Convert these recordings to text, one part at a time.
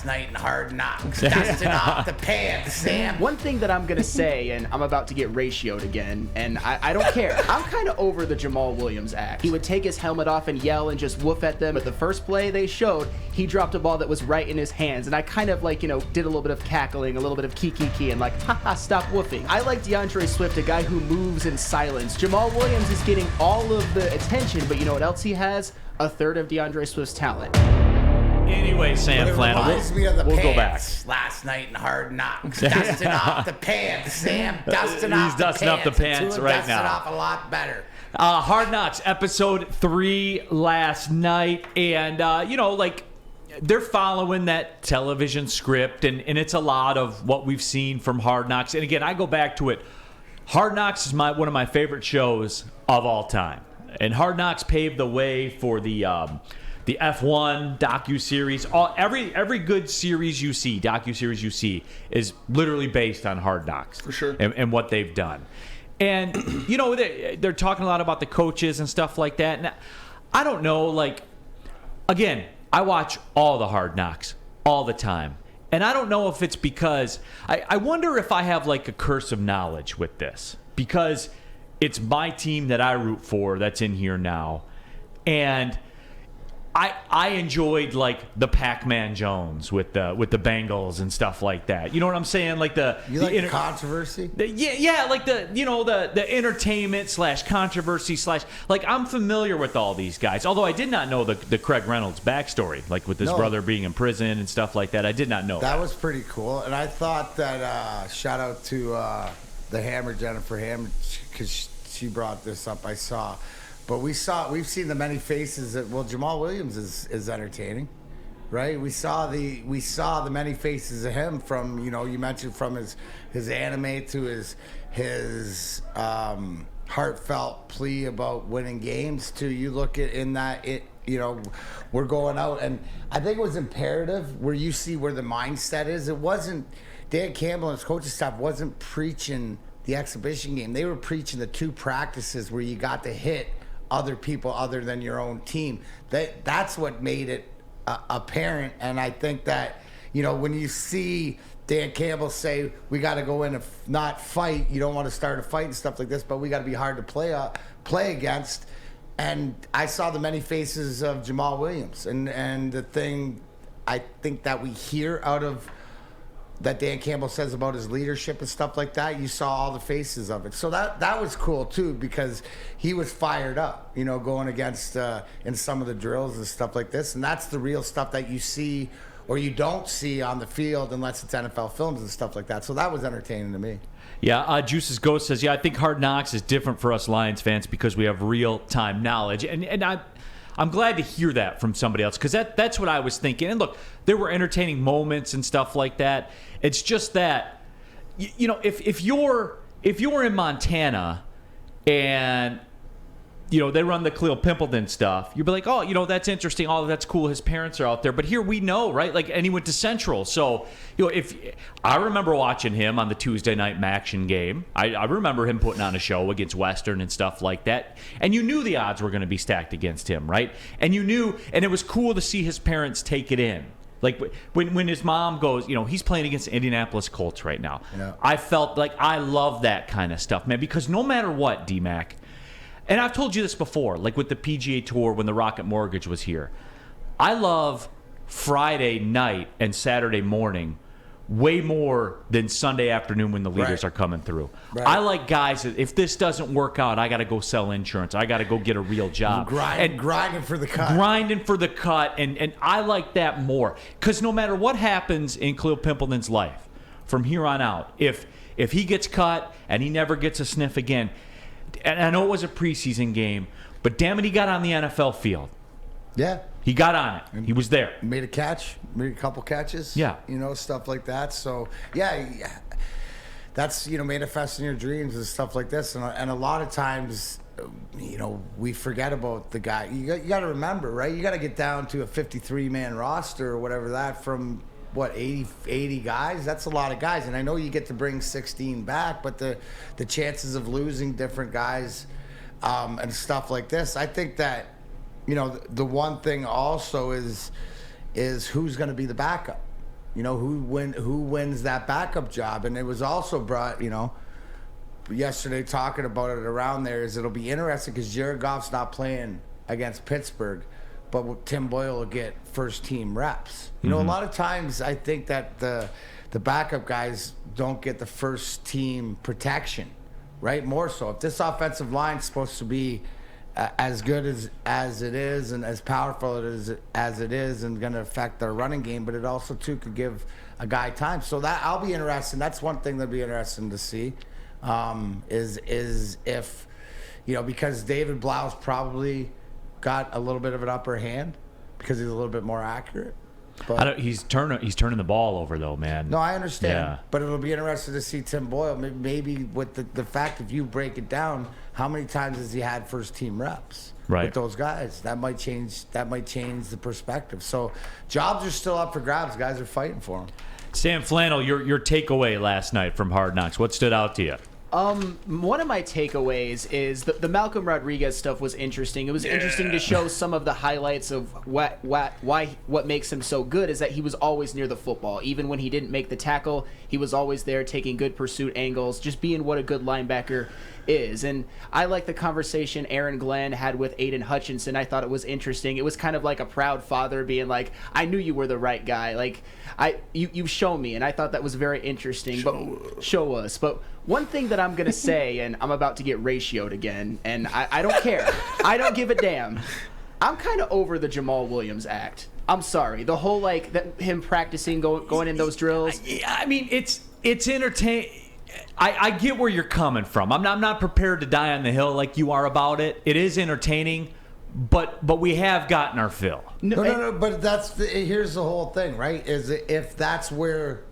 last night in Hard Knocks. Dusting off the pants, Sam. One thing that I'm going to say, and I'm about to get ratioed again, and I don't care. I'm kind of over the Jamaal Williams act. He would take his helmet off and yell and just woof at them. But the first play they showed, he dropped a ball that was right in his hands. And I kind of did a little bit of cackling, a little bit of kiki and haha, stop woofing. I like DeAndre Swift, a guy who moves in silence. Jamaal Williams is getting all of the attention, but you know what else he has? A third of DeAndre Swift's talent. Anyway, Sam Flannel, we'll go back. Last night in Hard Knocks. Dusting off the pants, Sam. Dusting off He's dusting up the pants right now. Dusting off a lot better. Hard Knocks, episode 3 last night. And, they're following that television script. And it's a lot of what we've seen from Hard Knocks. And, again, I go back to it. Hard Knocks is one of my favorite shows of all time. And Hard Knocks paved the way for the F1 docu-series. Every good series you see, docu-series you see, is literally based on Hard Knocks. For sure. And what they've done. And, they're talking a lot about the coaches and stuff like that. And I don't know, again, I watch all the Hard Knocks all the time. And I don't know if it's because, I wonder if I have a curse of knowledge with this. Because it's my team that I root for that's in here now. And I enjoyed the Pac-Man Jones with the Bengals and stuff like that. You know what I'm saying? The controversy? The entertainment / controversy / I'm familiar with all these guys. Although I did not know the Craig Reynolds backstory, with his brother being in prison and stuff like that. I did not know that. That was pretty cool. And I thought that shout out to the Hammer, Jennifer Hammer, because she brought this up. I saw. But we've seen the many faces that Jamaal Williams is entertaining, right? We saw the many faces of him from, you mentioned from his anime to his heartfelt plea about winning games to you look at we're going out, and I think it was imperative where you see where the mindset is. It wasn't Dan Campbell and his coaching staff wasn't preaching the exhibition game. They were preaching the 2 practices where you got to hit other people other than your own team. That's what made it apparent. And I think that, when you see Dan Campbell say, we got to go in and not fight, you don't want to start a fight and stuff like this, but we got to be hard to play against. And I saw the many faces of Jamaal Williams. And the thing I think that we hear out of that Dan Campbell says about his leadership and stuff like that, you saw all the faces of it. So that was cool too, because he was fired up, going against in some of the drills and stuff like this. And that's the real stuff that you see or you don't see on the field unless it's NFL films and stuff like that. So that was entertaining to me. Yeah, Juice's Ghost says, I think Hard Knocks is different for us Lions fans because we have real-time knowledge. And I'm glad to hear that from somebody else, because that's what I was thinking. And look, there were entertaining moments and stuff like that. It's just that, if you're in Montana and they run the Khalil Pimpleton stuff, you'd be like, oh, that's interesting. Oh, that's cool. His parents are out there. But here we know, right? And he went to Central. So, if I remember watching him on the Tuesday night Maction game, I remember him putting on a show against Western and stuff like that. And you knew the odds were going to be stacked against him, right? And you knew, and it was cool to see his parents take it in. When his mom goes, he's playing against the Indianapolis Colts right now. Yeah. I felt like I love that kind of stuff, man, because no matter what, D-Mac, and I've told you this before, with the PGA Tour when the Rocket Mortgage was here, I love Friday night and Saturday morning way more than Sunday afternoon when the leaders are coming through. Right. I like guys that if this doesn't work out, I got to go sell insurance. I got to go get a real job. Grinding for the cut. Grinding for the cut. And I like that more. Because no matter what happens in Khalil Pimpleton's life from here on out, if he gets cut and he never gets a sniff again, and I know it was a preseason game, but damn it, he got on the NFL field. Yeah. He got on it. He was there. Made a catch. Made a couple catches. Yeah. Stuff like that. So, yeah. That's, manifesting your dreams and stuff like this. And a lot of times, we forget about the guy. You got to remember, right? You got to get down to a 53-man roster or whatever that from, 80 guys? That's a lot of guys. And I know you get to bring 16 back, but the chances of losing different guys and stuff like this, I think that, the one thing also is who's going to be the backup. who wins that backup job. And it was also brought, yesterday talking about it around there, is it'll be interesting because Jared Goff's not playing against Pittsburgh, but Tim Boyle will get first team reps. A lot of times I think that the backup guys don't get the first team protection, right? More so. If this offensive line is supposed to be as good as it is and as powerful as it is and going to affect their running game, but it also too could give a guy time. So that I'll be interested. That's one thing that'll be interesting to see, is if, because David Blau's probably got a little bit of an upper hand because he's a little bit more accurate. But he's turning the ball over though, man. No, I understand. Yeah. But it'll be interesting to see Tim Boyle. Maybe with the fact, if you break it down, how many times has he had first team reps with those guys? That might change the perspective. So jobs are still up for grabs. Guys are fighting for them. Sam Flannel, your takeaway last night from Hard Knocks. What stood out to you? One of my takeaways is the Malcolm Rodriguez stuff was interesting. It was interesting to show some of the highlights of what makes him so good is that he was always near the football. Even when he didn't make the tackle, he was always there taking good pursuit angles, just being what a good linebacker is. And I like the conversation Aaron Glenn had with Aiden Hutchinson. I thought it was interesting. It was kind of like a proud father being like, I knew you were the right guy. Like, you've shown me. And I thought that was very interesting. Show us. But one thing that I'm going to say, and I'm about to get ratioed again, and I don't care. I don't give a damn. I'm kind of over the Jamaal Williams act. I'm sorry. The whole, him practicing, going in those drills. I mean, it's entertaining. I get where you're coming from. I'm not prepared to die on the hill like you are about it. It is entertaining, but we have gotten our fill. No. But here's the whole thing, right? Is if that's where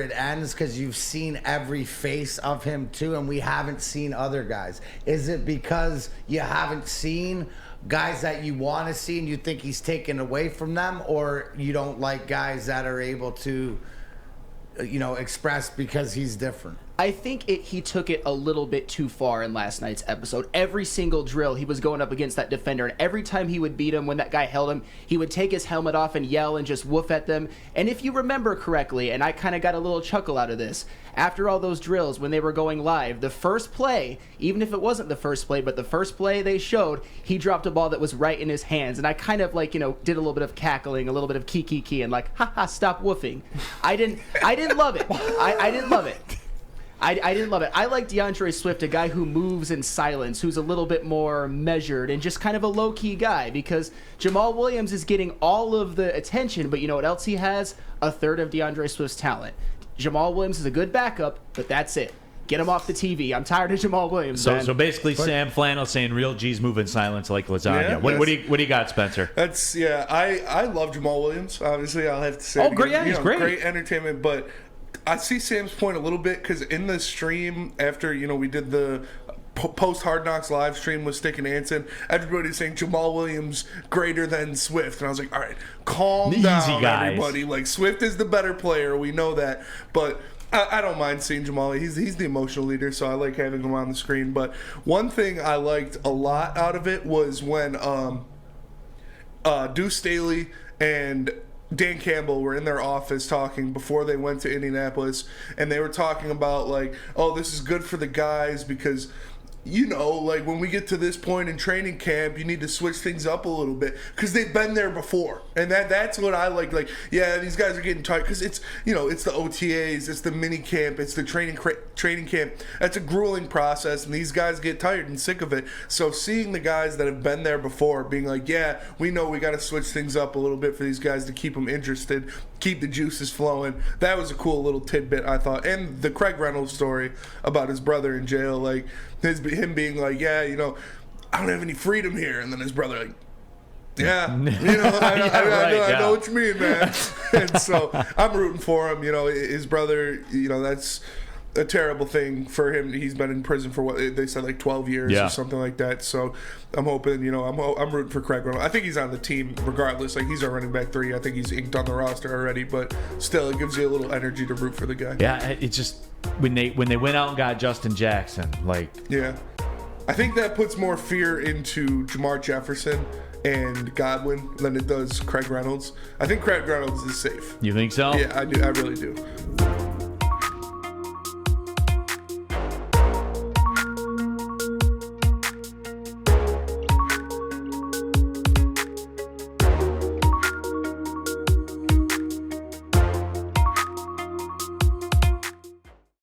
it ends, because you've seen every face of him too, and we haven't seen other guys. Is it because you haven't seen guys that you want to see and you think he's taken away from them, or you don't like guys that are able to express because he's different? I think he took it a little bit too far in last night's episode. Every single drill, he was going up against that defender, and every time he would beat him, when that guy held him, he would take his helmet off and yell and just woof at them. And if you remember correctly, and I kind of got a little chuckle out of this, after all those drills, when they were going live, the first play, even if it wasn't the first play, but the first play they showed, he dropped a ball that was right in his hands. And I kind of did a little bit of cackling, a little bit of kiki, and stop woofing. I didn't love it. I didn't love it. I didn't love it. I like DeAndre Swift, a guy who moves in silence, who's a little bit more measured and just kind of a low-key guy, because Jamaal Williams is getting all of the attention, but you know what else he has? A third of DeAndre Swift's talent. Jamaal Williams is a good backup, but that's it. Get him off the TV. I'm tired of Jamaal Williams. So basically, Sam Flannel saying real G's move in silence like lasagna. Yeah, what do you got, Spencer? I love Jamaal Williams. Obviously, I'll have to say. Oh, great! Yeah, he's great. Great entertainment, but I see Sam's point a little bit, because in the stream after we did the post Hard Knocks live stream with Stick and Anson, everybody's saying Jamaal Williams greater than Swift, and I was like, all right, calm down, everybody. Like, Swift is the better player, we know that, but I don't mind seeing Jamaal. He's the emotional leader, so I like having him on the screen. But one thing I liked a lot out of it was when Deuce Staley and Dan Campbell were in their office talking before they went to Indianapolis, and they were talking about this is good for the guys because when we get to this point in training camp, you need to switch things up a little bit because they've been there before, and that's what I like. These guys are getting tired because it's it's the OTAs, it's the mini camp, it's the training camp. That's a grueling process, and these guys get tired and sick of it. So seeing the guys that have been there before being like, yeah, we know we got to switch things up a little bit for these guys to keep them interested, keep the juices flowing. That was a cool little tidbit, I thought. And the Craig Reynolds story about his brother in jail, him being like, yeah, I don't have any freedom here, and then his brother yeah, I know what you mean, man. And so I'm rooting for him. His brother, that's a terrible thing for him. He's been in prison for what they said, 12 years or something like that. So I'm hoping, I'm rooting for Craig Reynolds. I think he's on the team regardless. He's our running back 3. I think he's inked on the roster already, but still, it gives you a little energy to root for the guy. Yeah, it's just when they went out and got Justin Jackson, yeah. I think that puts more fear into Jamar Jefferson and Godwin than it does Craig Reynolds. I think Craig Reynolds is safe. You think so? Yeah, I do. I really do.